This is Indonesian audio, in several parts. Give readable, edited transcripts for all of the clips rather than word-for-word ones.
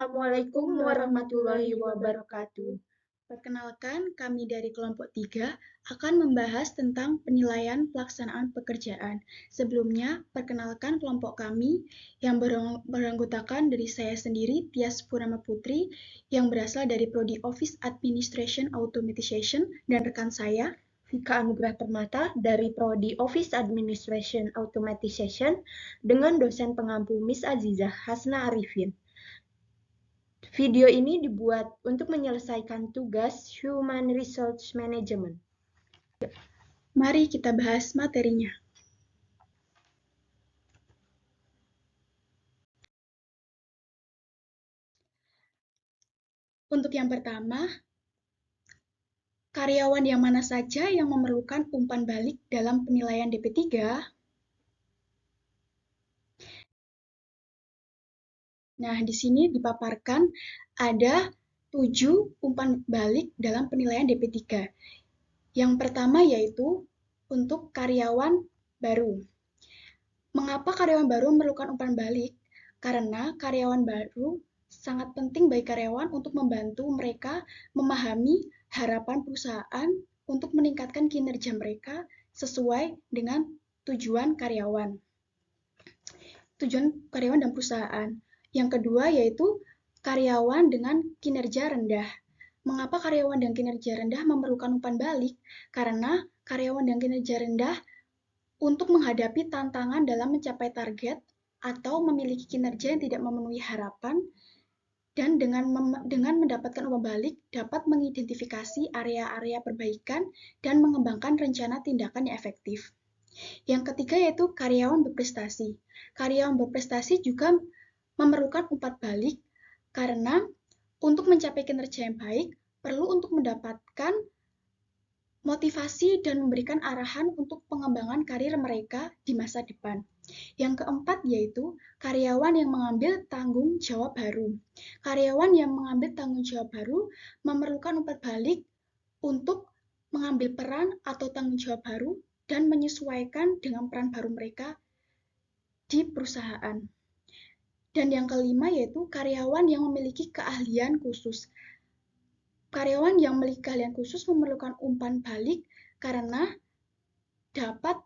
Assalamualaikum warahmatullahi wabarakatuh. Perkenalkan, kami dari kelompok 3 akan membahas tentang penilaian pelaksanaan pekerjaan. Sebelumnya, perkenalkan kelompok kami yang beranggotakan dari saya sendiri, Tias Purnama Putri, yang berasal dari Prodi Office Administration Automatization, dan rekan saya, Vika Anugrah Permata dari Prodi Office Administration Automatization dengan dosen pengampu Miss Azizah Hasna Arifin. Video ini dibuat untuk menyelesaikan tugas Human Resource Management. Mari kita bahas materinya. Untuk yang pertama, karyawan yang mana saja yang memerlukan umpan balik dalam penilaian DP3? Nah, di sini dipaparkan ada 7 umpan balik dalam penilaian DP3. Yang pertama yaitu untuk karyawan baru. Mengapa karyawan baru memerlukan umpan balik? Karena karyawan baru sangat penting bagi karyawan untuk membantu mereka memahami harapan perusahaan untuk meningkatkan kinerja mereka sesuai dengan tujuan karyawan dan perusahaan. Yang kedua yaitu karyawan dengan kinerja rendah. Mengapa karyawan dengan kinerja rendah memerlukan umpan balik? Karena karyawan dengan kinerja rendah untuk menghadapi tantangan dalam mencapai target atau memiliki kinerja yang tidak memenuhi harapan, dan dengan mendapatkan umpan balik dapat mengidentifikasi area-area perbaikan dan mengembangkan rencana tindakan yang efektif. Yang ketiga yaitu karyawan berprestasi. Karyawan berprestasi juga memerlukan umpan balik karena untuk mencapai kinerja yang baik perlu untuk mendapatkan motivasi dan memberikan arahan untuk pengembangan karir mereka di masa depan. Yang keempat yaitu karyawan yang mengambil tanggung jawab baru. Karyawan yang mengambil tanggung jawab baru memerlukan umpan balik untuk mengambil peran atau tanggung jawab baru dan menyesuaikan dengan peran baru mereka di perusahaan. Dan yang kelima yaitu karyawan yang memiliki keahlian khusus. Karyawan yang memiliki keahlian khusus memerlukan umpan balik karena dapat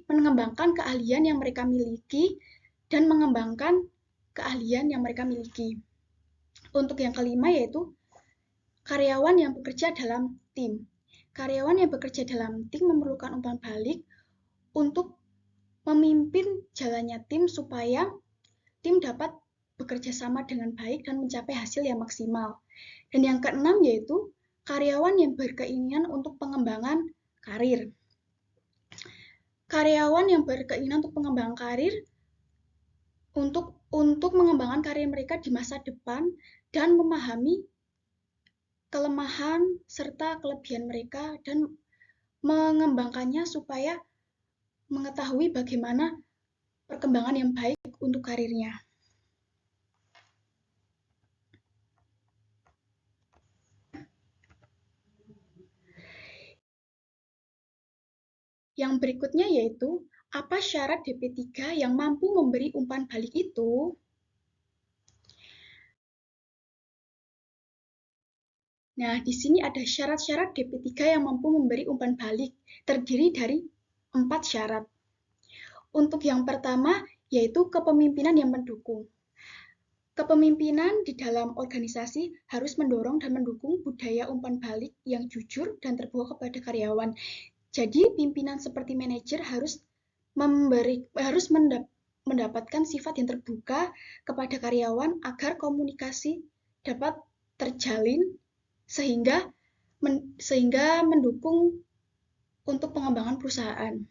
mengembangkan keahlian yang mereka miliki dan mengembangkan keahlian yang mereka miliki. Untuk yang kelima yaitu karyawan yang bekerja dalam tim. Karyawan yang bekerja dalam tim memerlukan umpan balik untuk memimpin jalannya tim supaya tim dapat bekerja sama dengan baik dan mencapai hasil yang maksimal. Dan yang keenam yaitu karyawan yang berkeinginan untuk pengembangan karir. Karyawan yang berkeinginan untuk pengembangan karir untuk mengembangkan karir mereka di masa depan dan memahami kelemahan serta kelebihan mereka dan mengembangkannya supaya mengetahui bagaimana perkembangan yang baik untuk karirnya. Yang berikutnya yaitu, apa syarat DP3 yang mampu memberi umpan balik itu? Nah, di sini ada syarat-syarat DP3 yang mampu memberi umpan balik, terdiri dari 4 syarat. Untuk yang pertama, yaitu kepemimpinan yang mendukung. Kepemimpinan di dalam organisasi harus mendorong dan mendukung budaya umpan balik yang jujur dan terbuka kepada karyawan. Jadi, pimpinan seperti manajer harus mendapatkan sifat yang terbuka kepada karyawan agar komunikasi dapat terjalin sehingga mendukung untuk pengembangan perusahaan.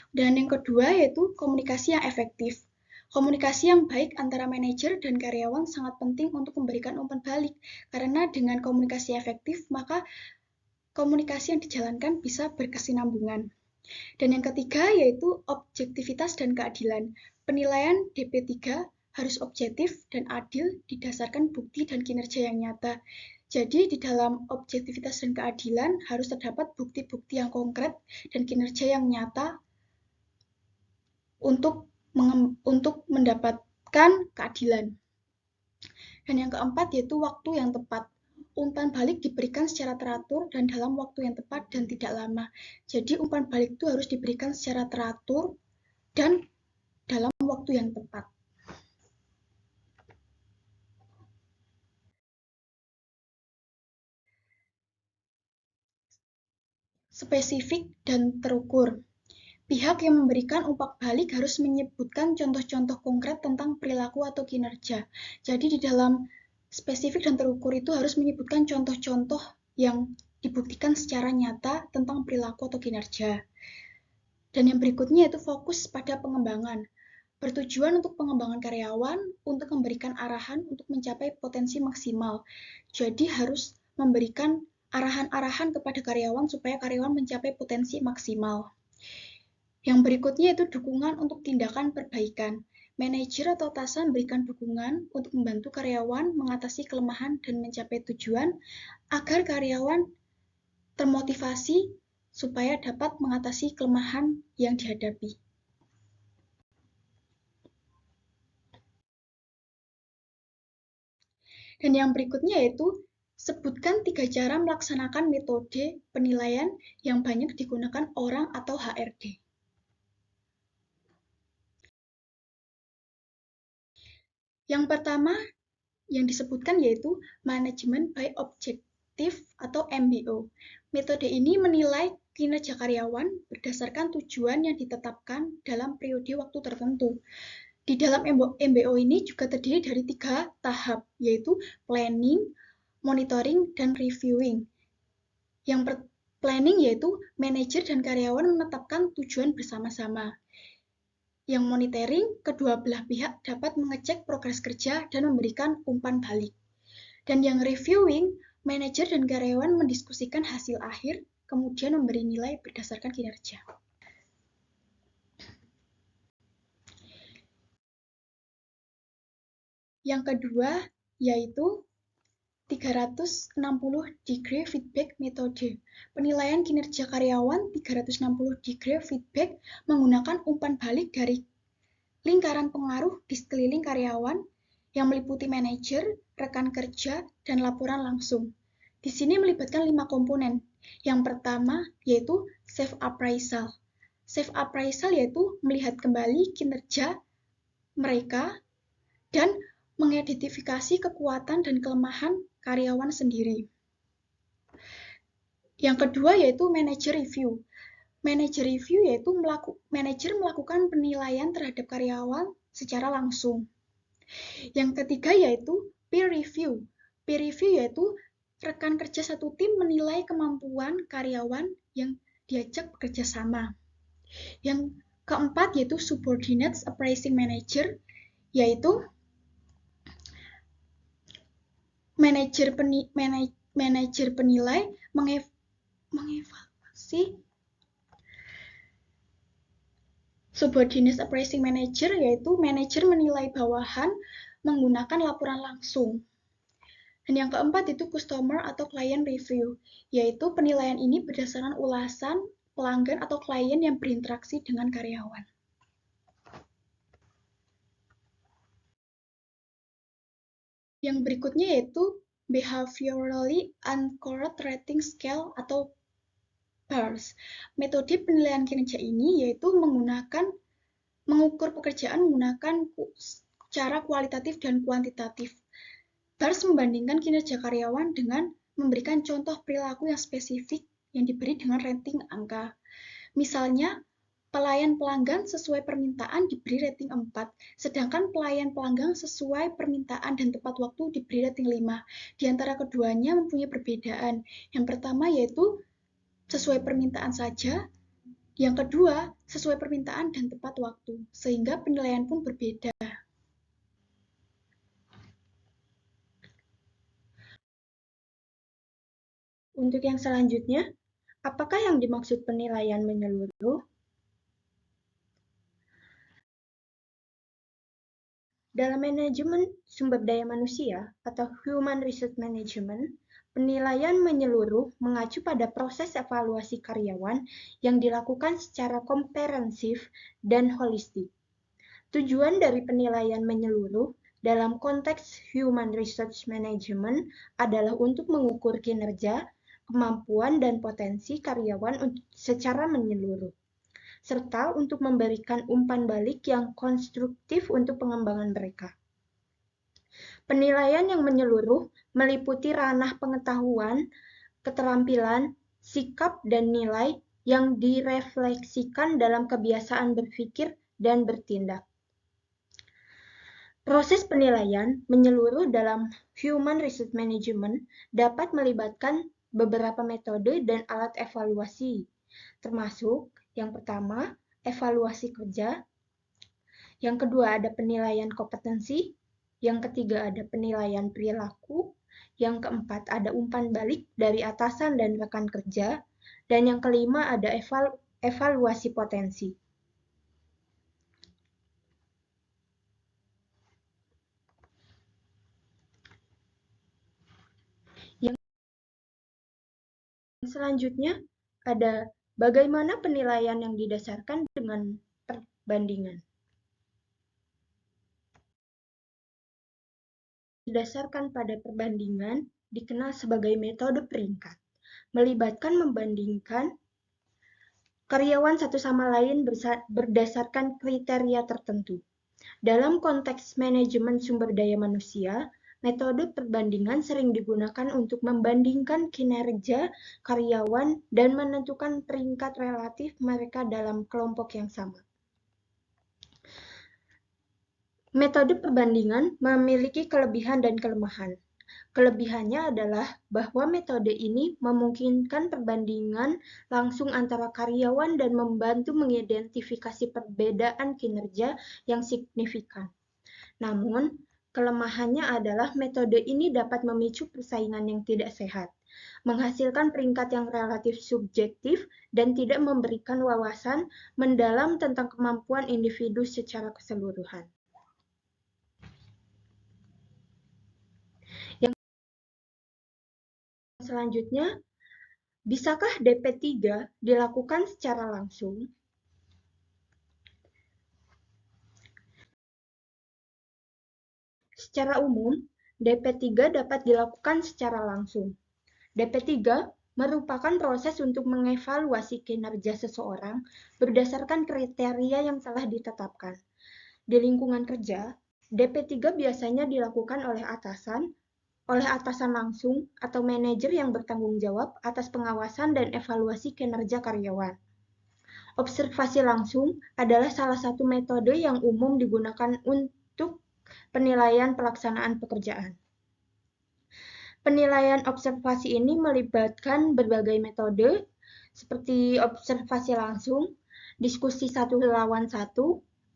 Dan yang kedua yaitu komunikasi yang efektif. Komunikasi yang baik antara manajer dan karyawan sangat penting untuk memberikan umpan balik, karena dengan komunikasi efektif maka komunikasi yang dijalankan bisa berkesinambungan. Dan yang ketiga yaitu objektivitas dan keadilan. Penilaian DP3 harus objektif dan adil didasarkan bukti dan kinerja yang nyata. Jadi di dalam objektivitas dan keadilan harus terdapat bukti-bukti yang konkret dan kinerja yang nyata untuk mendapatkan keadilan. Dan yang keempat yaitu waktu yang tepat. Umpan balik diberikan secara teratur dan dalam waktu yang tepat dan tidak lama. Jadi umpan balik itu harus diberikan secara teratur dan dalam waktu yang tepat. Spesifik dan terukur. Pihak yang memberikan umpan balik harus menyebutkan contoh-contoh konkret tentang perilaku atau kinerja. Jadi di dalam spesifik dan terukur itu harus menyebutkan contoh-contoh yang dibuktikan secara nyata tentang perilaku atau kinerja. Dan yang berikutnya itu fokus pada pengembangan. Bertujuan untuk pengembangan karyawan untuk memberikan arahan untuk mencapai potensi maksimal. Jadi harus memberikan arahan-arahan kepada karyawan supaya karyawan mencapai potensi maksimal. Yang berikutnya itu dukungan untuk tindakan perbaikan. Manajer atau atasan memberikan dukungan untuk membantu karyawan mengatasi kelemahan dan mencapai tujuan agar karyawan termotivasi supaya dapat mengatasi kelemahan yang dihadapi. Dan yang berikutnya yaitu sebutkan 3 cara melaksanakan metode penilaian yang banyak digunakan orang atau HRD. Yang pertama yang disebutkan yaitu Management by Objective atau MBO. Metode ini menilai kinerja karyawan berdasarkan tujuan yang ditetapkan dalam periode waktu tertentu. Di dalam MBO ini juga terdiri dari 3 tahap, yaitu planning, monitoring, dan reviewing. Yang planning yaitu manajer dan karyawan menetapkan tujuan bersama-sama. Yang monitoring, kedua belah pihak dapat mengecek progres kerja dan memberikan umpan balik. Dan yang reviewing, manajer dan karyawan mendiskusikan hasil akhir, kemudian memberi nilai berdasarkan kinerja. Yang kedua, yaitu 360 degree feedback metode. Penilaian kinerja karyawan 360 degree feedback menggunakan umpan balik dari lingkaran pengaruh di sekeliling karyawan yang meliputi manajer, rekan kerja, dan laporan langsung. Di sini melibatkan 5 komponen. Yang pertama yaitu self-appraisal. Self-appraisal yaitu melihat kembali kinerja mereka dan mengidentifikasi kekuatan dan kelemahan karyawan sendiri. Yang kedua yaitu manager review. Manager review yaitu manajer melakukan penilaian terhadap karyawan secara langsung. Yang ketiga yaitu peer review. Peer review yaitu rekan kerja satu tim menilai kemampuan karyawan yang diajak bekerja sama. Yang keempat yaitu subordinates appraising manager, yaitu manajer penilai mengevaluasi subordinates appraising manager, yaitu manajer menilai bawahan menggunakan laporan langsung. Dan yang keempat itu customer atau client review, yaitu penilaian ini berdasarkan ulasan pelanggan atau klien yang berinteraksi dengan karyawan. Yang berikutnya yaitu Behaviorally Anchored Rating Scale atau BARS. Metode penilaian kinerja ini yaitu mengukur pekerjaan menggunakan cara kualitatif dan kuantitatif. BARS membandingkan kinerja karyawan dengan memberikan contoh perilaku yang spesifik yang diberi dengan rating angka. Misalnya, pelayan pelanggan sesuai permintaan diberi rating 4, sedangkan pelayan pelanggan sesuai permintaan dan tepat waktu diberi rating 5. Di antara keduanya mempunyai perbedaan. Yang pertama yaitu sesuai permintaan saja, yang kedua sesuai permintaan dan tepat waktu, sehingga penilaian pun berbeda. Untuk yang selanjutnya, apakah yang dimaksud penilaian menyeluruh? Dalam manajemen sumber daya manusia atau Human Resource Management, penilaian menyeluruh mengacu pada proses evaluasi karyawan yang dilakukan secara komprehensif dan holistik. Tujuan dari penilaian menyeluruh dalam konteks Human Resource Management adalah untuk mengukur kinerja, kemampuan, dan potensi karyawan secara menyeluruh, serta untuk memberikan umpan balik yang konstruktif untuk pengembangan mereka. Penilaian yang menyeluruh meliputi ranah pengetahuan, keterampilan, sikap, dan nilai yang direfleksikan dalam kebiasaan berpikir dan bertindak. Proses penilaian menyeluruh dalam Human Resource Management dapat melibatkan beberapa metode dan alat evaluasi, termasuk yang pertama, evaluasi kerja, yang kedua ada penilaian kompetensi, yang ketiga ada penilaian perilaku, yang keempat ada umpan balik dari atasan dan rekan kerja, dan yang kelima ada evaluasi potensi. Yang selanjutnya ada bagaimana penilaian yang didasarkan dengan perbandingan. Didasarkan pada perbandingan dikenal sebagai metode peringkat, melibatkan membandingkan karyawan satu sama lain berdasarkan kriteria tertentu. Dalam konteks manajemen sumber daya manusia, metode perbandingan sering digunakan untuk membandingkan kinerja karyawan dan menentukan peringkat relatif mereka dalam kelompok yang sama. Metode perbandingan memiliki kelebihan dan kelemahan. Kelebihannya adalah bahwa metode ini memungkinkan perbandingan langsung antara karyawan dan membantu mengidentifikasi perbedaan kinerja yang signifikan. Namun, kelemahannya adalah metode ini dapat memicu persaingan yang tidak sehat, menghasilkan peringkat yang relatif subjektif, dan tidak memberikan wawasan mendalam tentang kemampuan individu secara keseluruhan. Selanjutnya, bisakah DP3 dilakukan secara langsung? Secara umum, DP3 dapat dilakukan secara langsung. DP3 merupakan proses untuk mengevaluasi kinerja seseorang berdasarkan kriteria yang telah ditetapkan. Di lingkungan kerja, DP3 biasanya dilakukan oleh atasan langsung atau manajer yang bertanggung jawab atas pengawasan dan evaluasi kinerja karyawan. Observasi langsung adalah salah satu metode yang umum digunakan untuk penilaian pelaksanaan pekerjaan. Penilaian observasi ini melibatkan berbagai metode seperti observasi langsung, diskusi 1-1,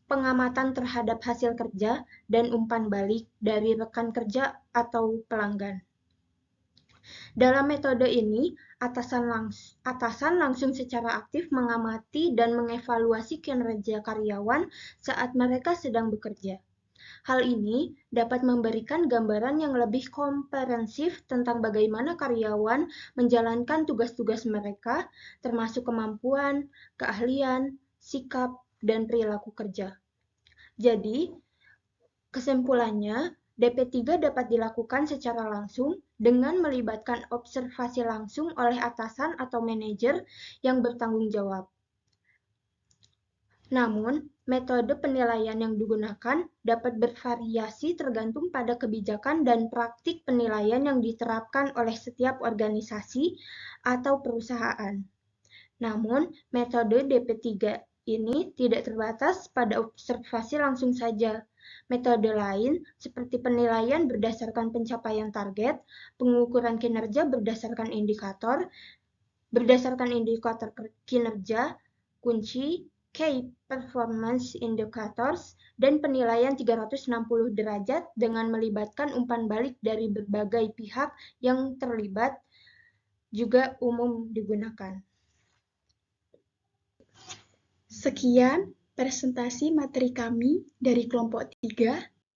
pengamatan terhadap hasil kerja, dan umpan balik dari rekan kerja atau pelanggan. Dalam metode ini, atasan langsung secara aktif mengamati dan mengevaluasi kinerja karyawan saat mereka sedang bekerja. Hal ini dapat memberikan gambaran yang lebih komprehensif tentang bagaimana karyawan menjalankan tugas-tugas mereka, termasuk kemampuan, keahlian, sikap, dan perilaku kerja. Jadi, kesimpulannya, DP3 dapat dilakukan secara langsung dengan melibatkan observasi langsung oleh atasan atau manajer yang bertanggung jawab. Namun, metode penilaian yang digunakan dapat bervariasi tergantung pada kebijakan dan praktik penilaian yang diterapkan oleh setiap organisasi atau perusahaan. Namun, metode DP3 ini tidak terbatas pada observasi langsung saja. Metode lain seperti penilaian berdasarkan pencapaian target, pengukuran kinerja berdasarkan indikator kinerja, kunci, Key Performance Indicators, dan penilaian 360 derajat dengan melibatkan umpan balik dari berbagai pihak yang terlibat juga umum digunakan. Sekian presentasi materi kami dari kelompok 3